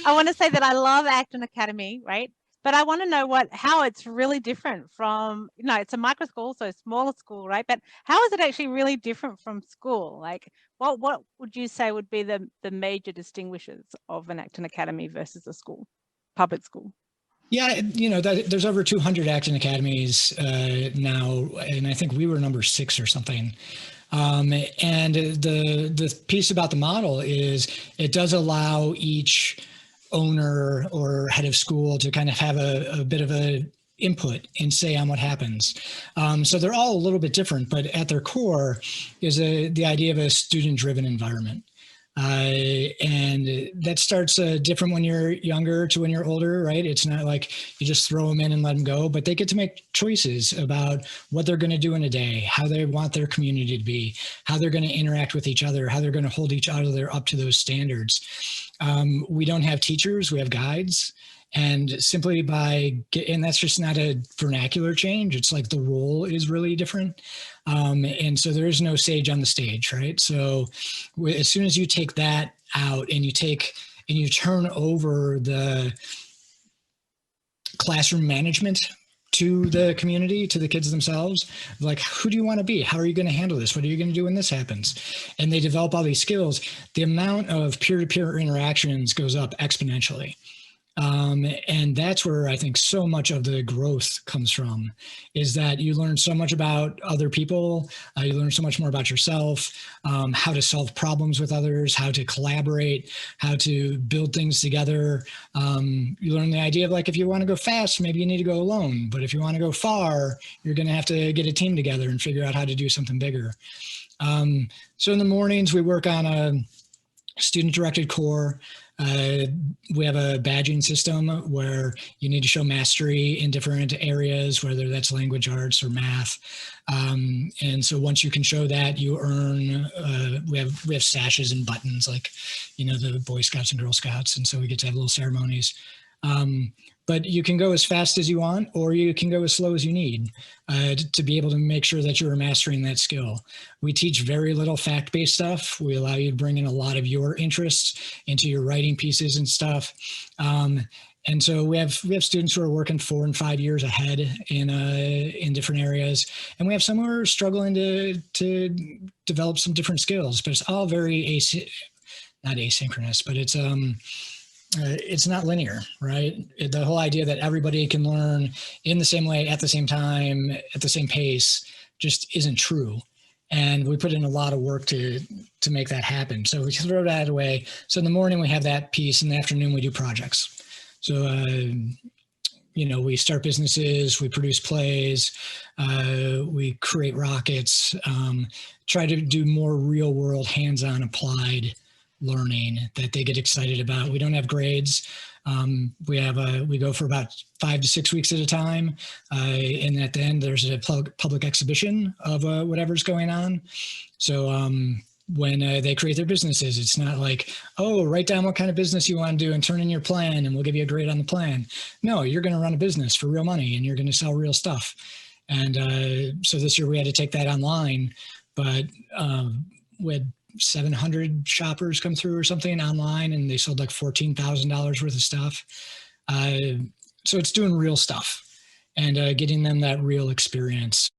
I want to say that I love Acton Academy, right? But I want to know how it's really different from, it's a micro school, so smaller school, right? But how is it actually really different from school? Like, what would you say would be the major distinguishers of an Acton Academy versus a school, public school? Yeah, there's over 200 Acton Academies now, and I think we were number 6 or something. And the piece about the model is it does allow each owner or head of school to kind of have a bit of a input and say on what happens. So they're all a little bit different, but at their core is the idea of a student-driven environment. And that starts different when you're younger to when you're older, right? It's not like you just throw them in and let them go, but they get to make choices about what they're going to do in a day, how they want their community to be, how they're going to interact with each other, how they're going to hold each other up to those standards. We don't have teachers, we have guides. And simply and that's just not a vernacular change. It's like the role is really different. And so there is no sage on the stage, right? So as soon as you take that out and you turn over the classroom management to the community, to the kids themselves, like, who do you want to be? How are you going to handle this? What are you going to do when this happens? And they develop all these skills. The amount of peer-to-peer interactions goes up exponentially. And that's where I think so much of the growth comes from, is that you learn so much about other people, you learn so much more about yourself, how to solve problems with others, how to collaborate, how to build things together. You learn the idea of, like, if you want to go fast, maybe you need to go alone. But if you want to go far, you're going to have to get a team together and figure out how to do something bigger. So in the mornings, we work on a student-directed core. We have a badging system where you need to show mastery in different areas, whether that's language arts or math. And so once you can show that, you earn, we have sashes and buttons, like, the Boy Scouts and Girl Scouts. And so we get to have little ceremonies. But you can go as fast as you want, or you can go as slow as you need to be able to make sure that you're mastering that skill. We teach very little fact-based stuff. We allow you to bring in a lot of your interests into your writing pieces and stuff. And so we have students who are working 4 and 5 years ahead in different areas, and we have some who are struggling to develop some different skills. But it's all very not asynchronous, but it's not linear, right? The whole idea that everybody can learn in the same way, at the same time, at the same pace, just isn't true. And we put in a lot of work to make that happen. So we throw that away. So in the morning we have that piece. In the afternoon we do projects. So, we start businesses, we produce plays, we create rockets, try to do more real world, hands-on applied learning that they get excited about. We don't have grades. We go for about 5 to 6 weeks at a time. And at the end, there's a public exhibition of whatever's going on. So when they create their businesses, it's not like, oh, write down what kind of business you want to do and turn in your plan and we'll give you a grade on the plan. No, you're going to run a business for real money and you're going to sell real stuff. And so this year we had to take that online, but we had 700 shoppers come through or something online, and they sold like $14,000 worth of stuff. So it's doing real stuff and getting them that real experience.